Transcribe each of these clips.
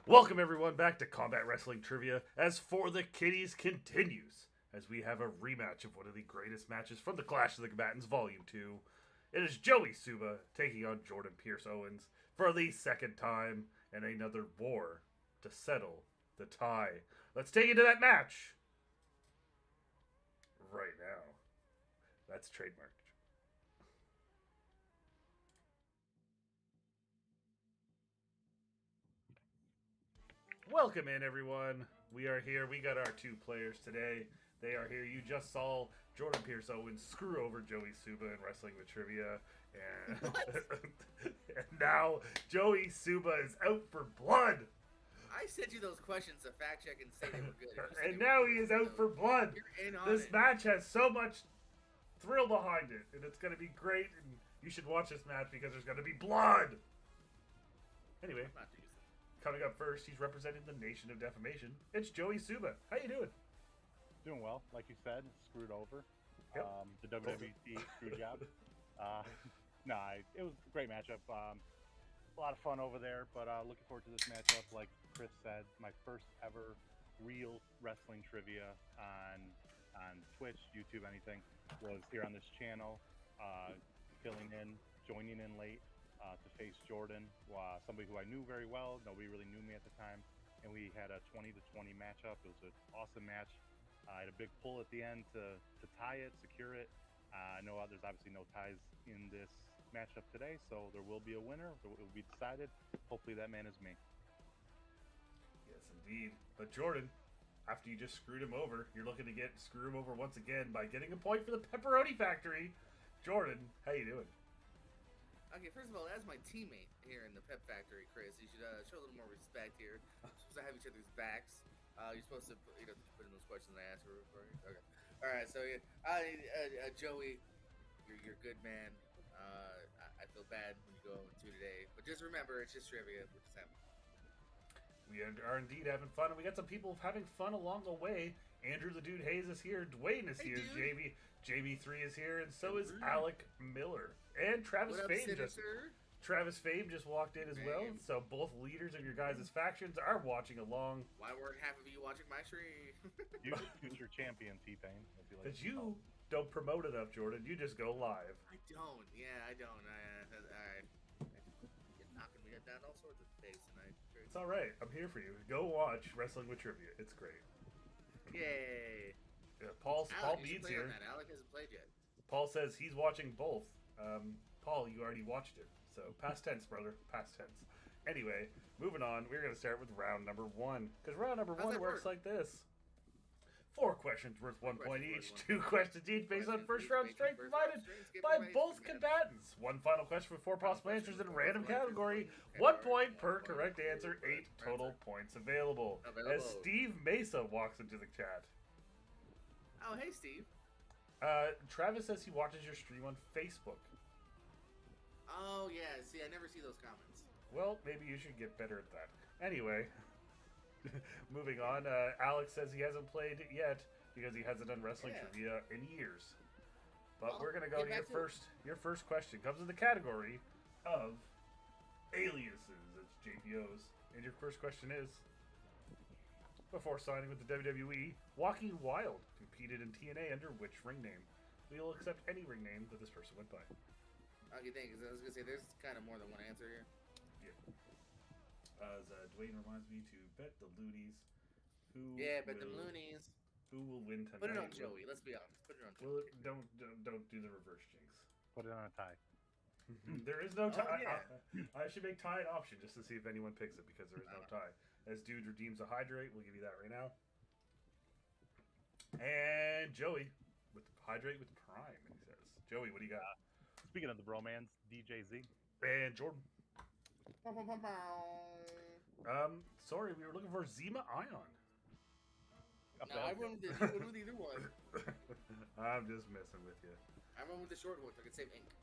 Welcome everyone back to Combat Wrestling Trivia as For the Kitties continues as we have a rematch of one of the greatest matches from the Clash of the Combatants Volume 2. It is Joey Suba taking on Jordan Pierce Owens for the second time in another war to settle the tie. Let's take it to that match right now. That's trademarked. Welcome in, everyone. We are here. We got our two players today. They are here. You just saw Jordan Pierce Owens screw over Joey Suba in Wrestling with Trivia. And, and now Joey Suba is out for blood. I sent you those questions to fact check and say they were good. And now he is out for blood. This match has so much thrill behind it. And it's going to be great. And you should watch this match because there's going to be blood. Anyway. Coming up first, he's representing the Nation of Defamation. It's Joey Suba. How you doing? Doing well, like you said, screwed over. Yep. The WWE screw job. It was a great matchup. A lot of fun over there, but looking forward to this matchup. Like Chris said, my first ever real wrestling trivia on Twitch, YouTube, anything, was here on this channel. Filling in, joining in late. To face Jordan, somebody who I knew very well. Nobody really knew me at the time, and we had a 20-20 matchup. It was an awesome match. I had a big pull at the end to tie it, secure it. I know there's obviously no ties in this matchup today, so there will be a winner. It will be decided. Hopefully that man is me. Yes, indeed. But Jordan, after you just screwed him over, you're looking to screw him over once again by getting a point for the Pepperoni Factory. Jordan, how you doing? Okay, first of all, as my teammate here in the Pep Factory, Chris, you should show a little more respect here. You're supposed to have each other's backs. You're supposed to, put in those questions I asked for. Okay. All right. So, Joey, you're a good man. I feel bad when you go 2 today, but just remember, it's just trivia. We're just having fun. We are indeed having fun, and we got some people having fun along the way. Andrew the Dude Hayes is here. Dwayne is here. JB3 is here, and so is Alec Miller. And Travis Fame just walked in as well. So both leaders of your guys' factions are watching along. Why weren't half of you watching my stream? You future champion, T-Pain. Because you don't promote enough, Jordan. You just go live. I don't. Yeah, I don't. You're knocking me down all sorts of days tonight. It's all right. I'm here for you. Go watch Wrestling with Trivia. It's great. Yay. Yeah, Paul Beads here. Alec hasn't played yet. Paul says he's watching both. Paul, you already watched it. So past tense, brother. Past tense. Anyway, moving on. We're going to start with round number 1. Because round number 1 works like this. 4 questions worth 1 point each. 2 questions each based on first round strength provided by both combatants. 1 final question with 4 possible answers in a random category. 1 point per correct answer. 8 total points available. As Steve Mesa walks into the chat. Oh, hey, Steve. Travis says he watches your stream on Facebook. Oh, yeah. See, I never see those comments. Well, maybe you should get better at that. Anyway, moving on. Alex says he hasn't played it yet because he hasn't done wrestling trivia in years. But we're going to go to your first. Your first question comes in the category of aliases. It's JPOs. And your first question is, before signing with the WWE, Walking Wild competed in TNA under which ring name? We will accept any ring name that this person went by. Okay, thanks. I was going to say, there's kind of more than one answer here. Yeah. As Dwayne reminds me to bet the loonies. Bet the loonies. Who will win tonight? Put it on Joey. Let's be honest. Put it on Joey. Well, don't do the reverse jinx. Put it on a tie. There is no tie. Oh, yeah. I should make tie an option just to see if anyone picks it because there is no tie. As Dude redeems a hydrate, we'll give you that right now. And Joey with the hydrate with the prime, he says. Joey, what do you got? Speaking of the bromance, DJZ. And Jordan. Sorry, we were looking for Zima Ion. No, I went with either one. I'm just messing with you. I went with the short one so I could save ink.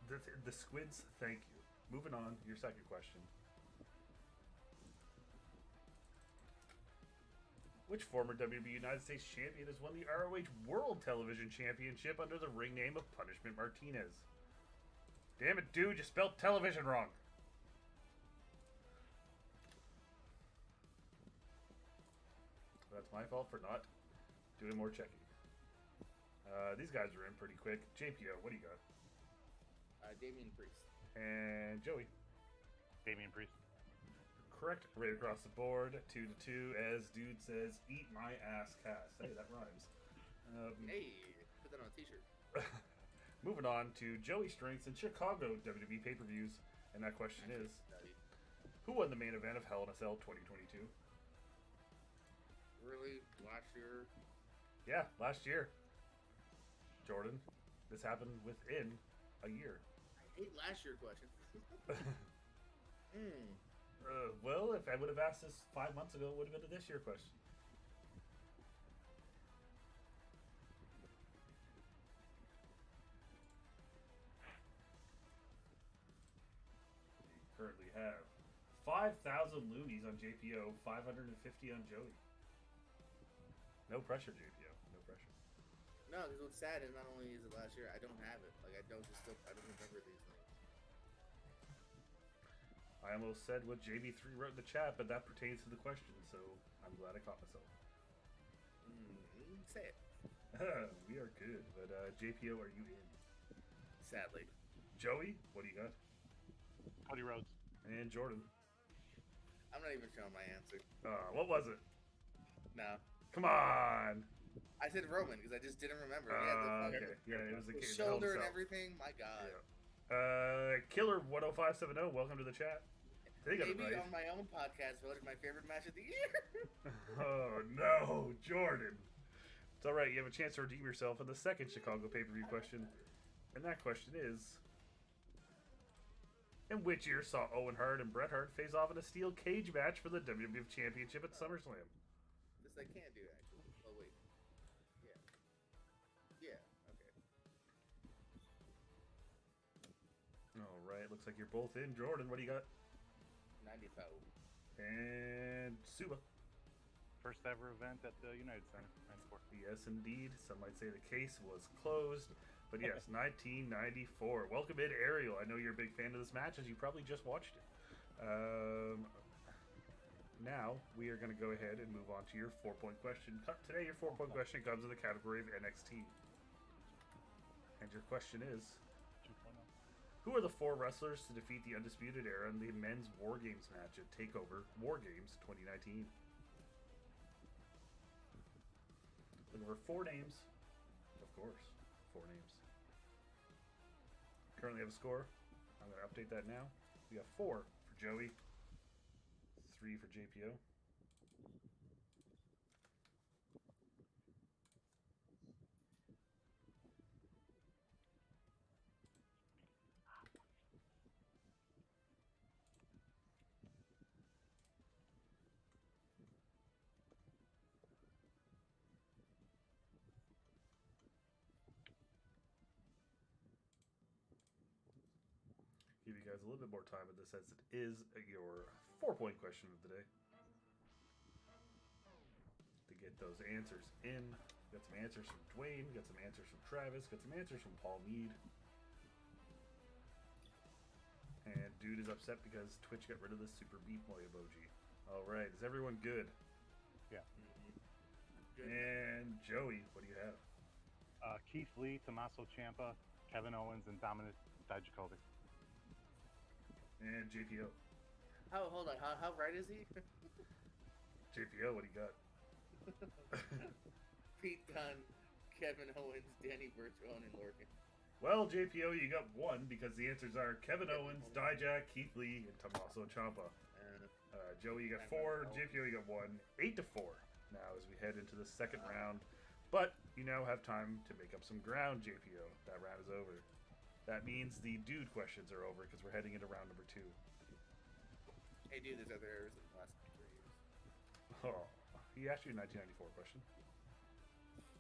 The squids, thank you. Moving on, your second question. Which former WWE United States champion has won the ROH World Television Championship under the ring name of Punishment Martinez? Damn it, dude, you spelled television wrong. That's my fault for not doing more checking. These guys are in pretty quick. JPO, what do you got? Damian Priest. And Joey. Damian Priest. Correct, right across the board. 2-2. As Dude says, "Eat my ass, Cass." Hey, that rhymes. Hey, put that on a T-shirt. Moving on to Joey Strengths in Chicago WWE pay-per-views, and that question is: who won the main event of Hell in a Cell 2022? Really, last year? Yeah, last year. Jordan, this happened within a year. I hate last year question. Well, if I would have asked this 5 months ago, it would have been a this year question. We currently have 5,000 loonies on JPO, 550 on Joey. No pressure, JPO. No pressure. No, because what's sad is not only is it last year, I don't have it. Like I don't remember these things. I almost said what JB3 wrote in the chat, but that pertains to the question, so I'm glad I caught myself. Say it. We are good, but JPO, are you in? Sadly. Joey, what do you got? Cody Rhodes. And Jordan. I'm not even showing my answer. What was it? No. Come on! I said Roman because I just didn't remember. Okay. Yeah, it was the shoulder and everything. My God. Yeah. Killer 10570, welcome to the chat. Maybe on my own podcast voted my favorite match of the year. Oh no, Jordan. It's alright, you have a chance to redeem yourself in the second Chicago pay-per-view question. And that question is: in which year saw Owen Hart and Bret Hart face off in a steel cage match for the WWF Championship at SummerSlam? This I can do, actually. Oh, wait. Yeah. Yeah, okay. Alright, looks like you're both in. Jordan, what do you got? 94. And Suba. First ever event at the United Center. 94. Yes, indeed. Some might say the case was closed. But yes, 1994. Welcome in, Ariel. I know you're a big fan of this match, as you probably just watched it. Now, we are going to go ahead and move on to your 4-point question. Today, your 4-point question comes in the category of NXT. And your question is: 2.0. who are the 4 wrestlers to defeat the Undisputed Era in the men's War Games match at TakeOver War Games 2019? Looking for 4 names. Of course, 4 names. Currently have a score. I'm going to update that now. We have 4 for Joey, 3 for JPO. Give you guys a little bit more time with this, as it is your 4-point question of the day. To get those answers in. Got some answers from Dwayne, got some answers from Travis, got some answers from Paul Mead. And Dude is upset because Twitch got rid of the super beat boy emoji. Alright, is everyone good? Yeah. Good. And Joey, what do you have? Keith Lee, Tommaso Ciampa, Kevin Owens, and Dominic Dijakovic. And JPO. Oh, hold on. How right is he? JPO, what do you got? Pete Dunne, Kevin Owens, Danny Burchone, and Lorcan. Well, JPO, you got 1 because the answers are Kevin Owens, Dijak, Keith Lee, and Tommaso Ciampa. Joey, you got 4. JPO, you got 1. 8-4 now as we head into the second round. But you now have time to make up some ground, JPO. That round is over. That means the Dude questions are over because we're heading into round number 2. Hey, dude, there's other errors in the last 3 years. Oh, he asked you a 1994 question.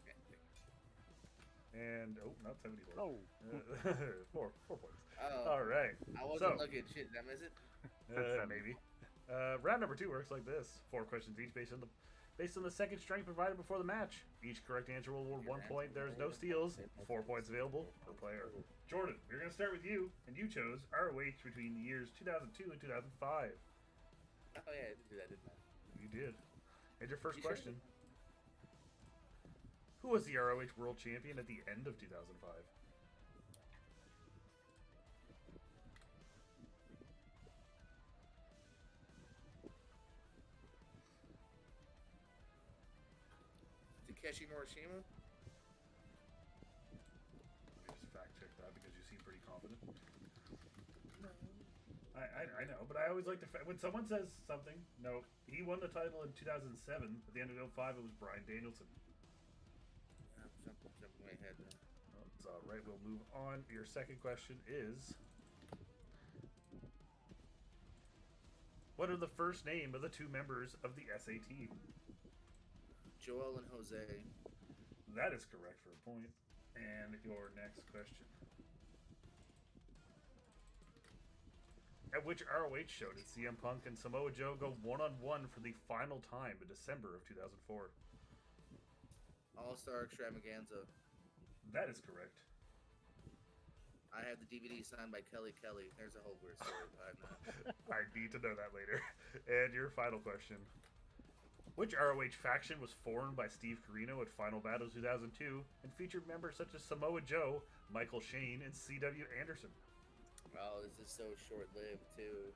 Yeah, thank you. And, not 74. Oh. 4 points. Oh. All right. I wasn't looking at shit. Did I miss it? Maybe. Round number 2 works like this: 4 questions each based on the second strength provided before the match. Each correct answer will award 1 point. There's no steals. 4 points available per player. Jordan, we're going to start with you, and you chose ROH between the years 2002 and 2005. Oh, yeah, I did do that, didn't I? You did. And your first You sure? question Who was the ROH World Champion at the end of 2005? Takeshi Morishima? Let me just fact check that because you seem pretty confident. I know, but I always like to when someone says something. No, he won the title in 2007. At the end of 2005, it was Bryan Danielson. I'm jumping way ahead now. Oh, it's all right. We'll move on. Your second question is: what are the first name of the two members of the SAT? Joel and Jose. That is correct for a point. And your next question. At which ROH show did CM Punk and Samoa Joe go one-on-one for the final time in December of 2004? All-Star Extravaganza. That is correct. I have the DVD signed by Kelly Kelly. There's a whole weird story behind that. I need to know that later. And your final question. Which ROH faction was formed by Steve Corino at Final Battle 2002 and featured members such as Samoa Joe, Michael Shane, and C.W. Anderson? Oh, this is so short-lived, too.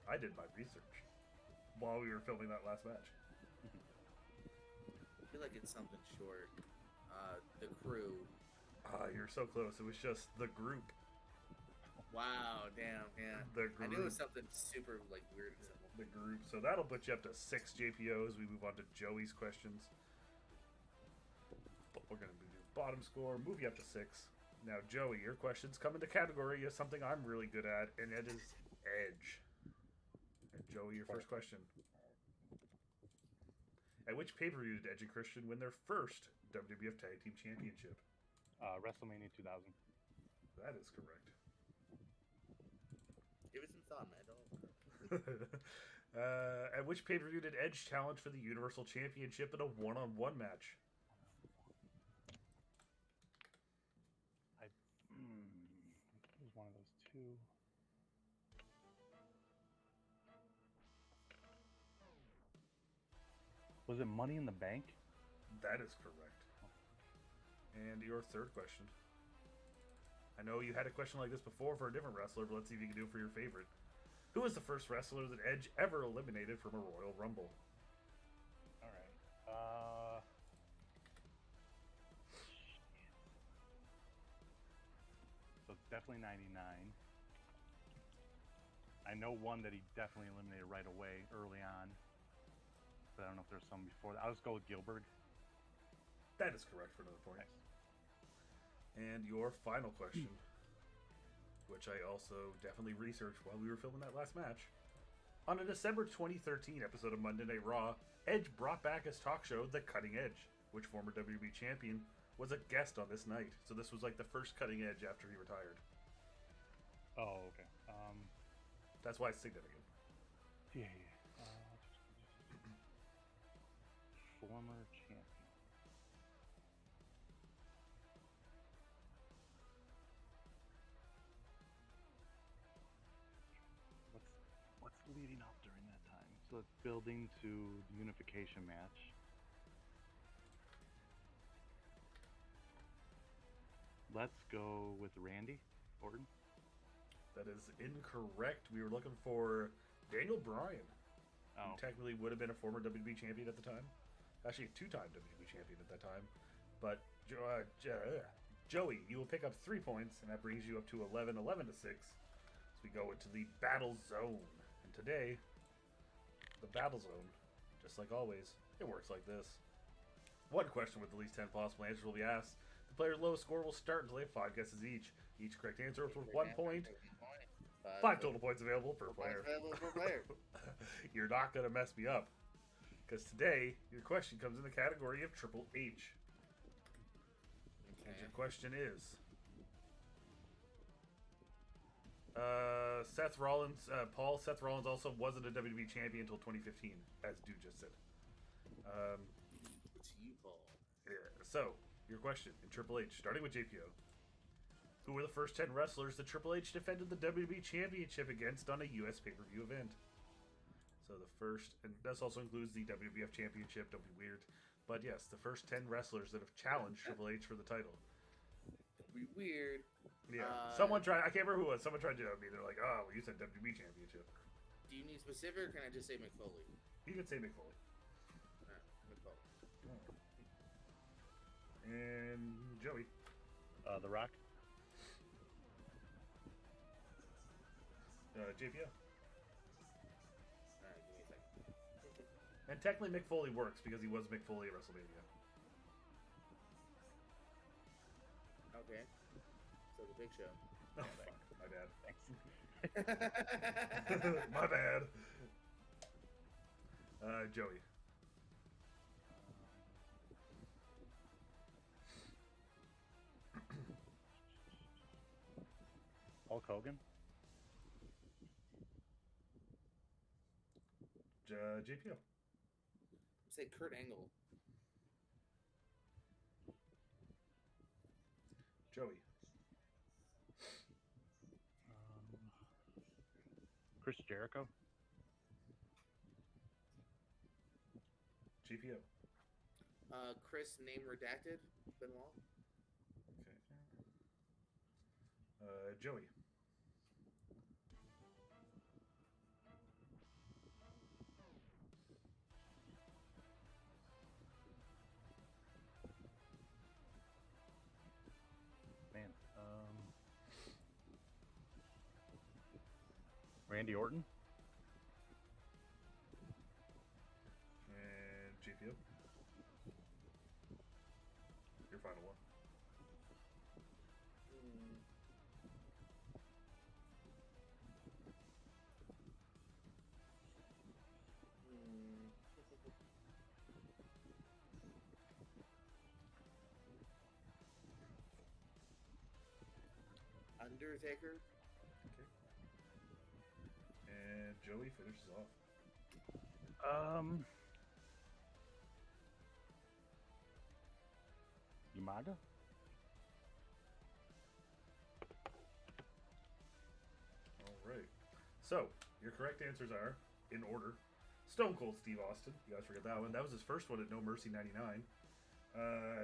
I did my research while we were filming that last match. I feel like it's something short. The Crew. You're so close. It was just the group. Wow, damn, yeah. The I knew it was group. something super, like, weird and simple. The group. So that'll put you up to 6 JPOs. We move on to Joey's questions. But we're going to do bottom score, move you up to 6. Now, Joey, your questions come into category of something I'm really good at, and it is Edge. And Joey, your first question. At which pay-per-view did Edge and Christian win their first WWF Tag Team Championship? WrestleMania 2000. That is correct. Give it some thought, man. Don't... At which pay-per-view did Edge challenge for the Universal Championship in a one-on-one match? It was one of those two. Was it Money in the Bank? That is correct. And your third question. I know you had a question like this before for a different wrestler, but let's see if you can do it for your favorite. Who was the first wrestler that Edge ever eliminated from a Royal Rumble? All right. So it's definitely 99. I know one that he definitely eliminated right away, early on. But I don't know if there's some before that. I'll just go with Gilbert. That is correct for another point. Nice. And your final question, which I also definitely researched while we were filming that last match. On a December 2013 episode of Monday Night Raw, Edge brought back his talk show, The Cutting Edge, which former WWE champion was a guest on this night. So this was like the first Cutting Edge after he retired. Oh, okay. That's why it's significant. Yeah. Former champion. What's leading up during that time? So it's building to the unification match. Let's go with Randy Orton. That is incorrect. We were looking for Daniel Bryan, who Oh, technically would have been a former WWE champion at the time. Actually, a two-time WWE champion at that time. But Joey, you will pick up 3 points, and that brings you up to 11 to 6. As we go into the Battle Zone. And today, the Battle Zone, just like always, it works like this. One question with at least 10 possible answers will be asked. The player's lowest score will start until they have 5 guesses each. Each correct answer is worth 1 point. 5 total points available per player. You're not going to mess me up. Because today, your question comes in the category of Triple H. And your question is... Seth Rollins also wasn't a WWE champion until 2015, as Dude just said. It's you, Paul. Yeah, so, your question in Triple H, starting with JPO. Who were the first 10 wrestlers that Triple H defended the WWE Championship against on a U.S. pay-per-view event? So the first, and this also includes the WWF Championship, don't be weird. But yes, the first 10 wrestlers that have challenged Triple H for the title. It'd be weird. Yeah. Someone tried, I can't remember who it was. Someone tried to me. They're like, oh, well, you said WB Championship. Do you need specific, or can I just say McFoley? You can say McFoley. McFoley. And Joey. The Rock. JPO. Alright, give me a second. And technically McFoley works because he was McFoley at WrestleMania. Okay. So the Big Show. Oh, fuck. My bad. Thanks. My bad. Joey. Hulk Hogan. JPO. Say Kurt Angle. Joey. Chris Jericho. JPO. Chris, name redacted. Benoit. Okay. Joey. Man. Randy Orton. And JPO. Your final one. Undertaker. Okay. And Joey finishes off. Umaga. All right. So, your correct answers are, in order, Stone Cold Steve Austin. You guys forget that one. That was his first one at No Mercy 99.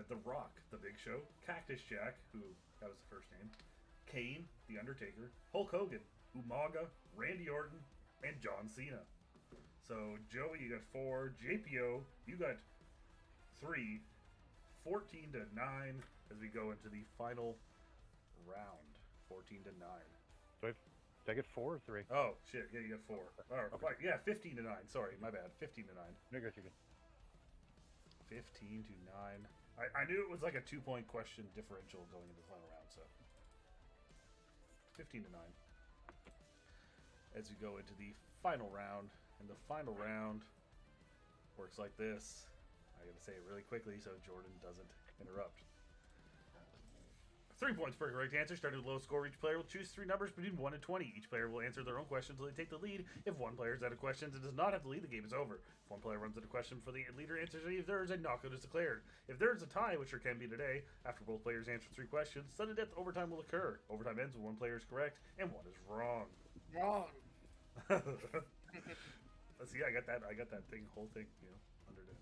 The Rock, The Big Show. Cactus Jack, who, that was the first name. Kane, The Undertaker. Hulk Hogan, Umaga, Randy Orton, and John Cena. So, Joey, you got 4. JPO, you got 3. 14 to 9 as we go into the final round. 14 to 9. Did I get 4 or 3? Oh, shit. Yeah, you got 4. Oh, Okay. yeah, 15 to 9. Sorry, my bad. 15 to 9. You're good. 15 to 9. I knew it was like a 2-point question differential going into the final round, so 15 to 9. As we go into the final round, and the final round works like this. I gotta say it really quickly so Jordan doesn't interrupt. 3 points per correct answer. Starting with the lowest score, each player will choose 3 numbers between 1 and 20. Each player will answer their own question until they take the lead. If one player is out of questions and does not have the lead, the game is over. If one player runs out of question for the leader answers any of theirs, a knockout is declared. If there is a tie, which there can be today, after both players answer 3 questions, sudden death overtime will occur. Overtime ends when one player is correct and one is wrong. Wrong. Let's see, I got that whole thing, under there.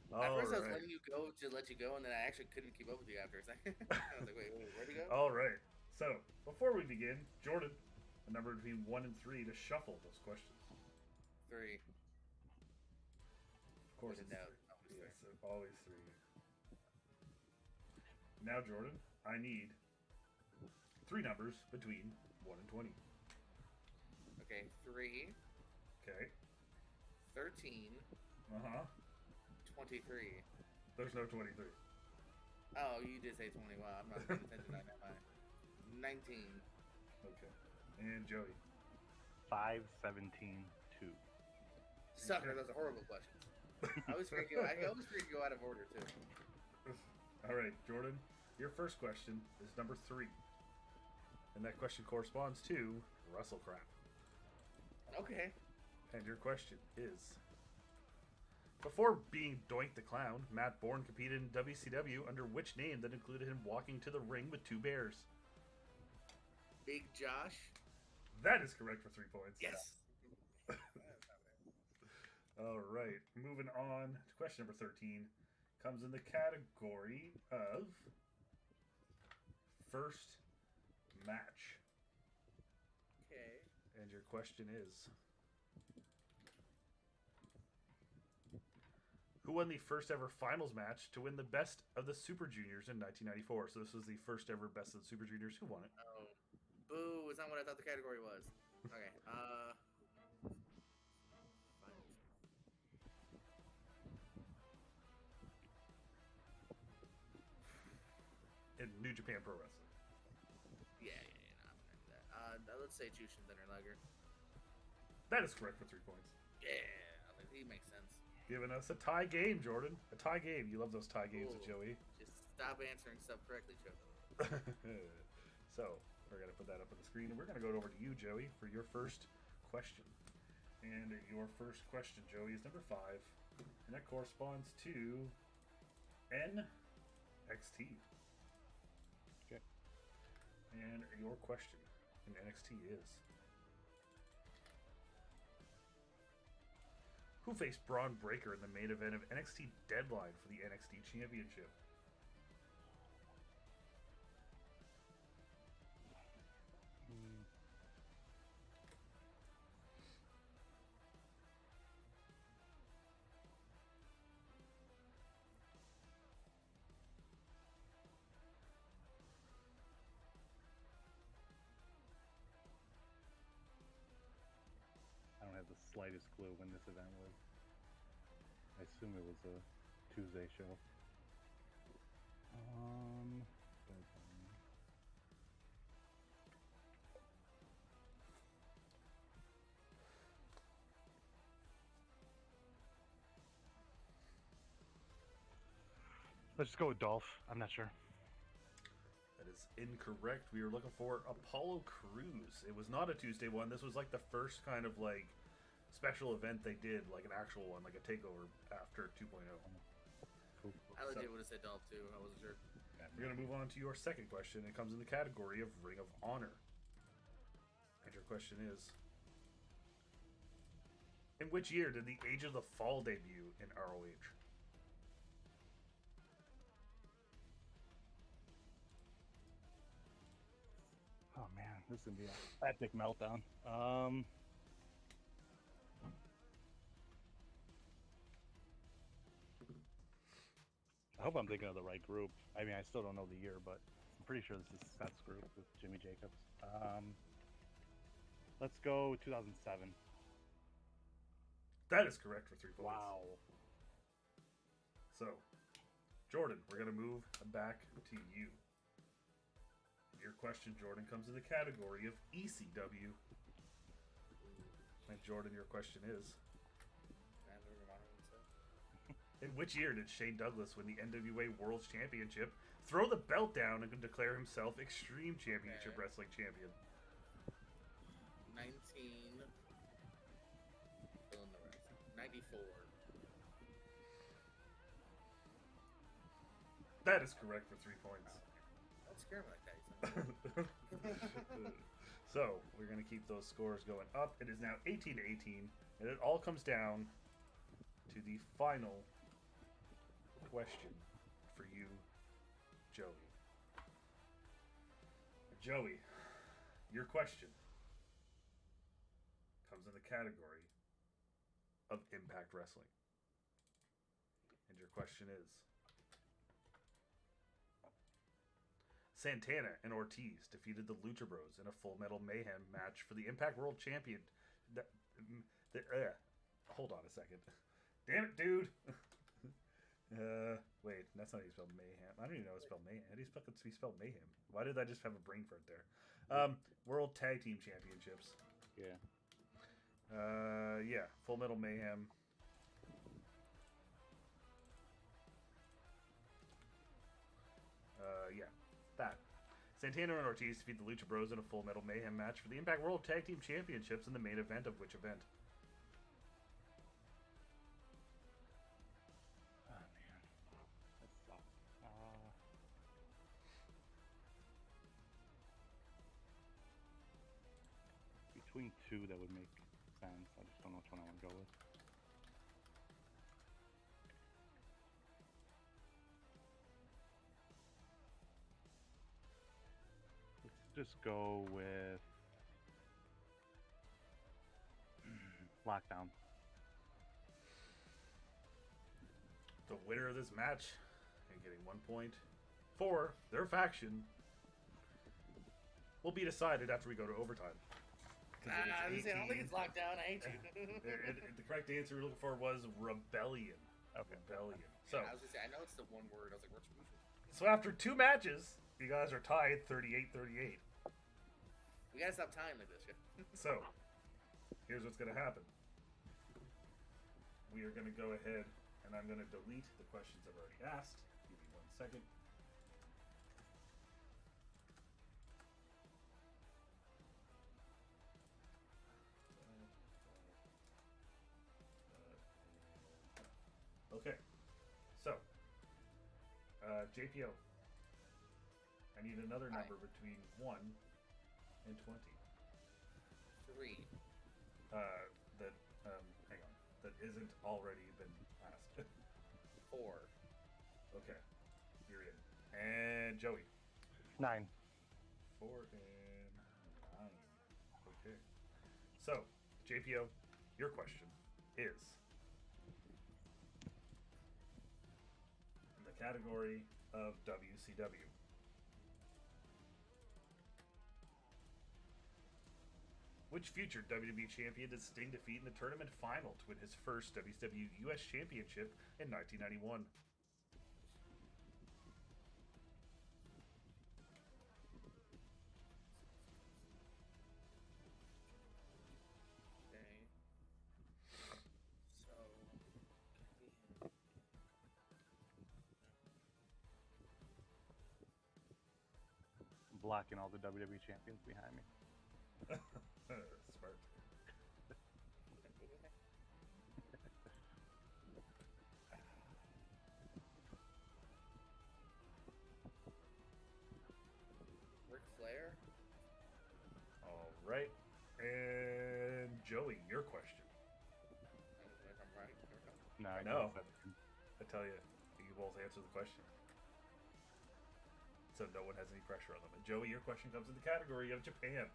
At first, I was letting you go to let you go, and then I actually couldn't keep up with you after a second. I was like, wait, where'd he go? All right. So, before we begin, Jordan, a number between 1 and 3 to shuffle those questions. 3. Of course, it's no, three. Yes, always 3. Now, Jordan, I need 3 numbers between 1 and 20. Okay, 3. Okay. 13. 23. There's no 23. Oh, you did say 20. Wow, I'm not paying attention to that. 19. Okay. And Joey. 5, 17, 2. Sucker, those are horrible questions. I always figured you go out of order, too. All right, Jordan, your first question is number 3. And that question corresponds to Russell Crap. Okay. And your question is... Before being Doink the Clown, Matt Bourne competed in WCW under which name that included him walking to the ring with 2 bears? Big Josh? That is correct for 3 points. Yes! All right. Moving on to question number 13. comes in the category of first match. Okay. And your question is, who won the first ever finals match to win the Best of the Super Juniors in 1994? So this was the first ever Best of the Super Juniors. Who won it? Oh, boo! It's not what I thought the category was. Okay. In New Japan Pro Wrestling. Yeah. No, I'm gonna do that. Let's say Jushin Thunder Liger. That is correct for 3 points. Yeah, he makes sense. Giving us a tie game, Jordan. A tie game. You love those tie games with Joey. Just stop answering stuff correctly, Joe. So, we're going to put that up on the screen. And we're going to go over to you, Joey, for your first question. And your first question, Joey, is number 5. And that corresponds to NXT. Okay. And your question in NXT is, who faced Braun Breaker in the main event of NXT Deadline for the NXT Championship? I don't have the slightest clue when this event was. I assume it was a Tuesday show. Let's just go with Dolph. I'm not sure. That is incorrect. We were looking for Apollo Crews. It was not a Tuesday one. This was like the first kind of like special event they did, like an actual one, like a takeover after 2.0. Cool. I legit would have said Dolph too. I wasn't sure. We're going to move on to your second question. It comes in the category of Ring of Honor. And your question is, in which year did the Age of the Fall debut in ROH? Oh man, this is gonna be an epic meltdown. I hope I'm thinking of the right group. I mean, I still don't know the year, but I'm pretty sure this is Seth's group with Jimmy Jacobs. Let's go 2007. That is correct for 3 points. Wow. So, Jordan, we're going to move back to you. Your question, Jordan, comes in the category of ECW. And Jordan, your question is, in which year did Shane Douglas win the NWA World Championship, throw the belt down, and declare himself Extreme Championship Wrestling Champion? 94. That is correct for 3 points. Don't scare me like that. So, we're going to keep those scores going up. It is now 18 to 18, and it all comes down to the final question for you, Joey. Joey, your question comes in the category of Impact Wrestling. And your question is, Santana and Ortiz defeated the Lucha Bros in a Full Metal Mayhem match for the Impact World Champion. Hold on a second. Damn it, dude. Wait, that's not how you spell mayhem. I don't even know how to spell mayhem. How do you spell mayhem? Why did I just have a brain fart there? World Tag Team Championships. Yeah. Yeah, Full Metal Mayhem. Yeah, that. Santana and Ortiz defeat the Lucha Bros in a Full Metal Mayhem match for the Impact World Tag Team Championships in the main event of which event? Oh man, that sucks. Between two, that would make sense. I just don't know which one I want to go with. just go with Lockdown. The winner of this match and getting 1 point for their faction will be decided after we go to overtime. I don't think it's locked down. I hate you. The correct answer we were looking for was rebellion. Okay. Rebellion. So, I was gonna say, I know it's the one word. I was like, retribution. so after 2 matches, you guys are tied 38-38. We gotta stop tying like this. Yeah. So, here's what's going to happen. We are going to go ahead and I'm going to delete the questions I've already asked. Give me 1 second. Okay. So, JPO. I need another number between 1 and 20. 3. Hang on. That isn't already been asked. 4. Okay. You're in. And Joey. 9. 4 and 9. Okay. So, JPO, your question is in the category of WCW. Which future WWE champion did Sting defeat in the tournament final to win his first WCW US Championship in 1991? Okay. So. I'm blocking all the WWE champions behind me. Smart. Ric Flair. All right. And Joey, your question. If I'm right. No, I know. I tell you, you both answer the question. So no one has any pressure on them. And Joey, your question comes in the category of Japan.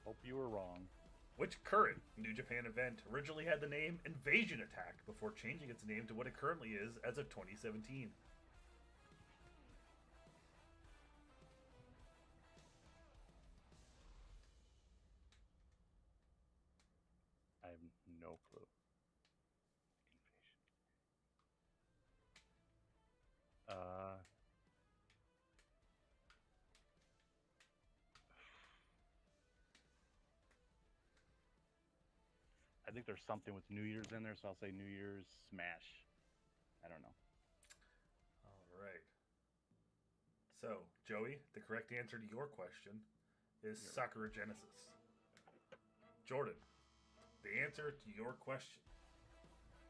Hope you were wrong. Which current New Japan event originally had the name Invasion Attack before changing its name to what it currently is as of 2017? I have no clue. I think there's something with New Year's in there, so I'll say New Year's Smash. I don't know. All right. So, Joey, the correct answer to your question is Sakura Genesis. Jordan, the answer to your question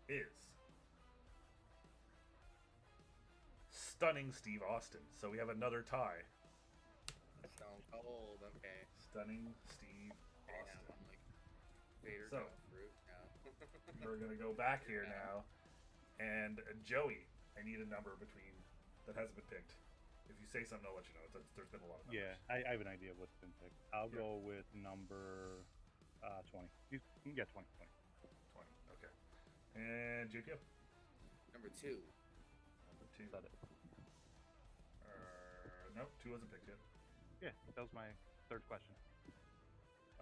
is Stunning Steve Austin. So we have another tie. Stone Cold. Okay. Stunning Steve Okay, Austin. now I'm like Vader So, fruit now. We're going to go back here now. And Joey, I need a number between that hasn't been picked. If you say something, I'll let you know. There's been a lot of numbers. Yeah, I have an idea of what's been picked. I'll go with number 20. You can get 20. 20. Okay. And JPO? Number 2. Number 2. Is that it? Nope, 2 wasn't picked yet. Yeah, that was my third question.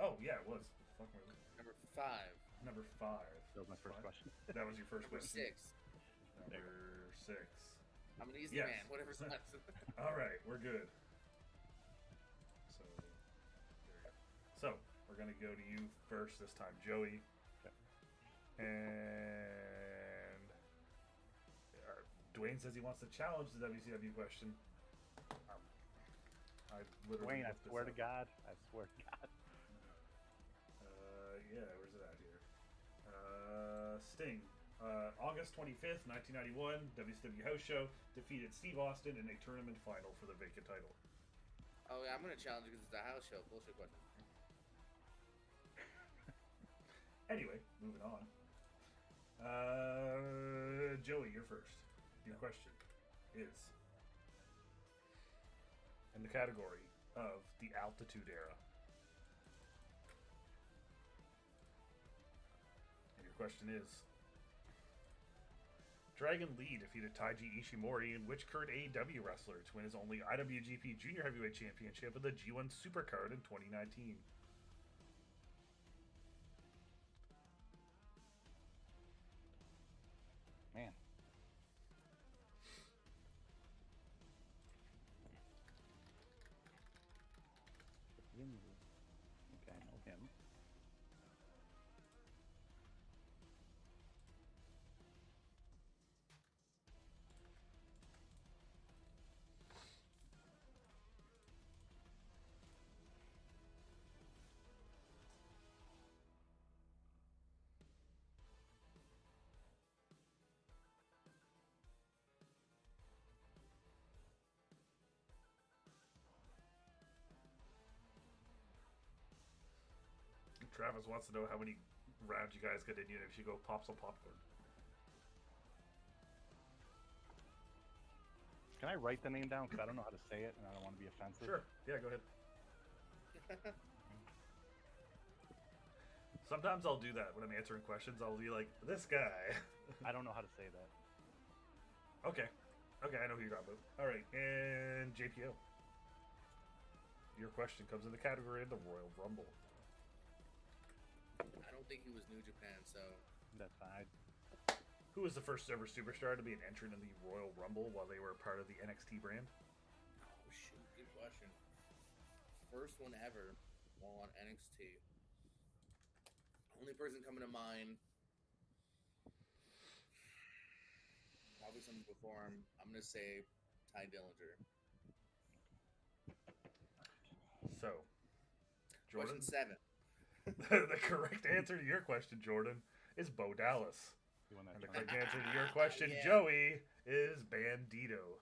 Oh, yeah, it was. Fuck me. Number 5. Number 5. That was my first question. That was your first Number question. 6. Number 6. I'm an easy man. Whatever's left. All right, we're good. So, there you go. So, we're going to go to you first this time, Joey. Okay. And Dwayne says he wants to challenge the WCW question. I literally Dwayne, I looked this swear to up. God. I swear to God. Yeah, where's it at here? Sting. August 25th, 1991, WCW House Show defeated Steve Austin in a tournament final for the vacant title. Oh, yeah, I'm going to challenge you because it's a house show. Bullshit question. Anyway, moving on. Joey, you're first. Your question is in the category of the Attitude Era? And your question is, Dragon Lee defeated Taiji Ishimori and which current AEW wrestler to win his only IWGP Junior Heavyweight Championship of the G1 Supercard in 2019? Man. Okay, I know him. Travis wants to know how many rounds you guys get in you if you go pop some popcorn. Can I write the name down? Because I don't know how to say it, and I don't want to be offensive. Sure. Yeah, go ahead. Sometimes I'll do that when I'm answering questions. I'll be like, this guy. I don't know how to say that. Okay. Okay, I know who you're talking about. All right, and JPO. Your question comes in the category of the Royal Rumble. I don't think he was New Japan, so That's fine. Who was the first ever superstar to be an entrant in the Royal Rumble while they were part of the NXT brand? oh shoot, good question. First one ever while on NXT. Only person coming to mind. Probably someone before him. I'm gonna say Ty Dillinger. So, Jordan. Question 7. The correct answer to your question, Jordan, is Bo Dallas. And the correct answer to your question, Yeah. Joey, is Bandito.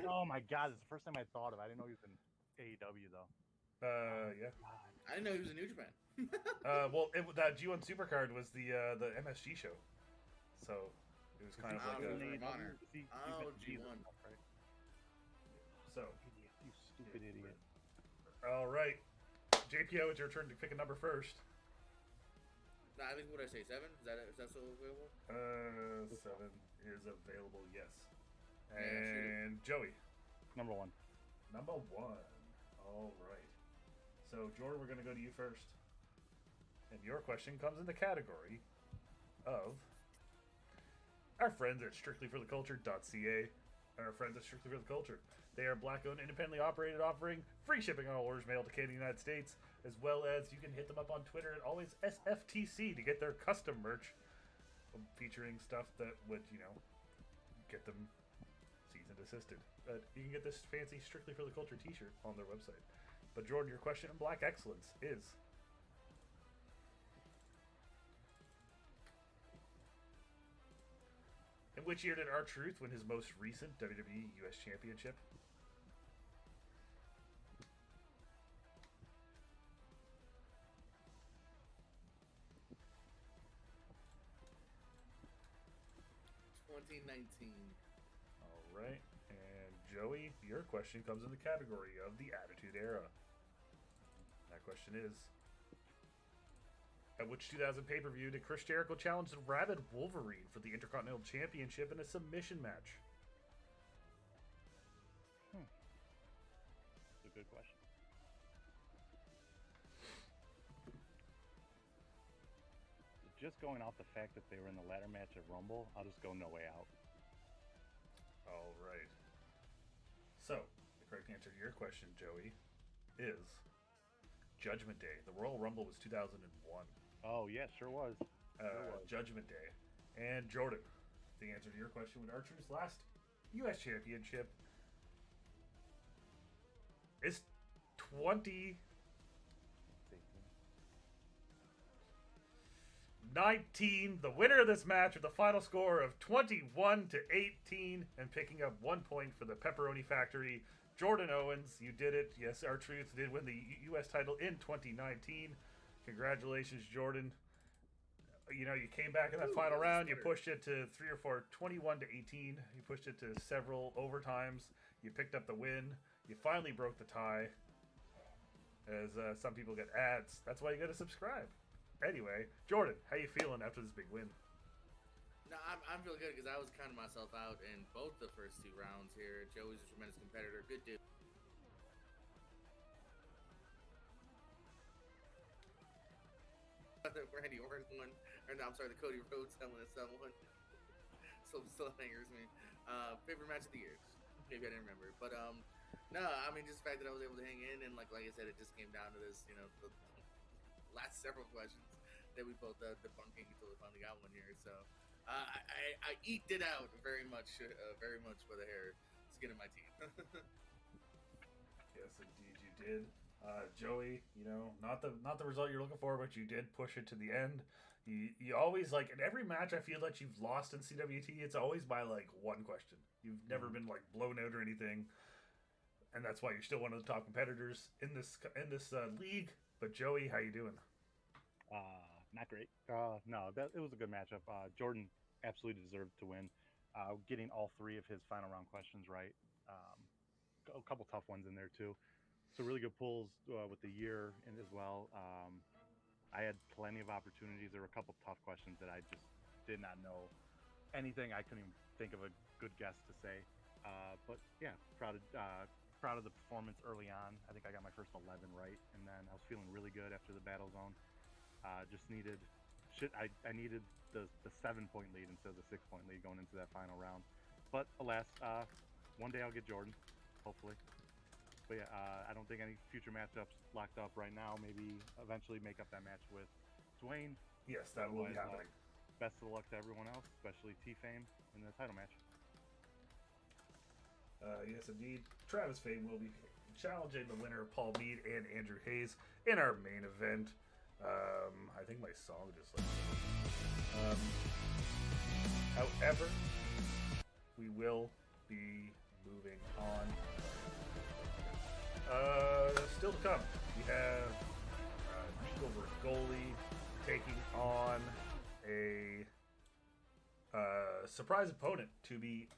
Oh my god, it's the first time I thought of it. I didn't know he was in AEW though. Yeah. God. I didn't know he was in New Japan. Well, that G1 Supercard was the MSG show, so it was kind of like Oh, a. Ring of Honor. Oh, G1. G1. Right? So, Idiot, you stupid idiot. all right, JPO, it's your turn to pick a number first. No, I think what I say 7. Is that still available? 7 is available, yes. Yeah, shoot it. And Joey, Number 1. number 1. All right. So Jordan, we're gonna go to you first, and your question comes in the category of our friends at strictlyfortheculture.ca. Our friends at Strictly for the Culture. They are black-owned, independently operated, offering free shipping on all orders mailed to Canada, United States, as well as you can hit them up on Twitter at always SFTC to get their custom merch, featuring stuff that would, get them season assisted. You can get this fancy Strictly for the Culture T-shirt on their website. But Jordan, your question in Black Excellence is: in which year did R-Truth win his most recent WWE US Championship? All right. And Joey, your question comes in the category of the Attitude Era. That question is: at which 2000 pay-per-view did Chris Jericho challenge the Rabid Wolverine for the Intercontinental Championship in a submission match? That's a good question. Just going off the fact that they were in the ladder match at Rumble, I'll just go No Way Out. All right. So, the correct answer to your question, Joey, is Judgment Day. The Royal Rumble was 2001. Oh, yeah, sure was. Judgment Day. And Jordan, the answer to your question with R-Truth's last U.S. Championship is 2019. The winner of this match with the final score of 21-18 and picking up 1 point for the Pepperoni Factory, Jordan Owens. You did it. Yes, R-Truth did win the U.S. title in 2019. Congratulations, Jordan. You came back in that final round. You pushed it to 3 or 4, 21-18. You pushed it to several overtimes. You picked up the win. You finally broke the tie. as some people get ads. That's why you got to subscribe. Anyway, Jordan, how you feeling after this big win? No, I'm feeling good because I was counting myself out in both the first 2 rounds here. Joey's a tremendous competitor, good dude. Randy Orton one, or no, I'm sorry, the Cody Rhodes Hell in a Cell one. Still angers me. Favorite match of the year? Maybe I didn't remember, but no, I mean just the fact that I was able to hang in, and like I said, it just came down to this, the last several questions that we both debunking until we finally got one here. So I eked it out very much with a hair skin of my teeth. Yes, indeed you did. Joey, not the result you're looking for, but you did push it to the end. You always, like, in every match I feel that you've lost in CWT, it's always by like one question. You've never been like blown out or anything, and that's why you're still one of the top competitors in this league. But Joey, how you doing? Not great. No, it was a good matchup. Jordan absolutely deserved to win. Getting all 3 of his final round questions right. A couple tough ones in there too. So really good pulls with the year and as well. I had plenty of opportunities. There were a couple tough questions that I just did not know anything. I couldn't even think of a good guess to say. But yeah, proud of the performance early on. I think I got my first 11 right, and then I was feeling really good after the battle zone. Just needed I needed the 7-point lead instead of the 6-point lead going into that final round. But alas, one day I'll get Jordan, hopefully. But yeah, I don't think any future matchups locked up right now. Maybe eventually make up that match with Dwayne. Yes, that will be happening. Best of luck to everyone else, especially T-Fame in the title match. Yes, indeed. Travis Fame will be challenging the winner, Paul Mead and Andrew Hayes, in our main event. I think my song just like. However, we will be moving on. Still to come, we have Nico Vergoli taking on a surprise opponent to be.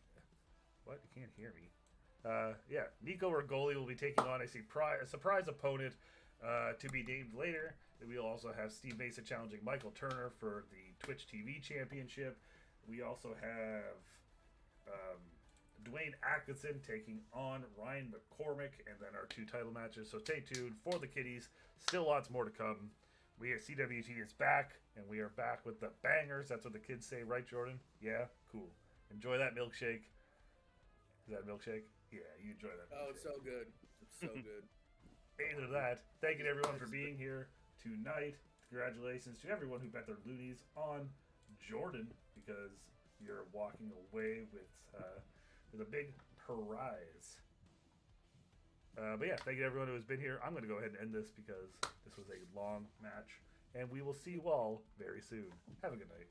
What? You can't hear me. Yeah, Nico Vergoli will be taking on a surprise opponent to be named later. We'll also have Steve Mason challenging Michael Turner for the Twitch TV Championship. We also have Dwayne Atkinson taking on Ryan McCormick, and then our 2 title matches. So stay tuned for the kiddies. Still lots more to come. We at CWT is back, and we are back with the bangers. That's what the kids say, right, Jordan? Yeah, cool. Enjoy that milkshake. Is that a milkshake? Yeah, you enjoy that milkshake. Oh, it's so good. It's so good. Either that. Thank you to everyone for being here tonight. Congratulations to everyone who bet their loonies on Jordan, because you're walking away with a big prize. But yeah, thank you to everyone who has been here. I'm going to go ahead and end this because this was a long match, and we will see you all very soon. Have a good night.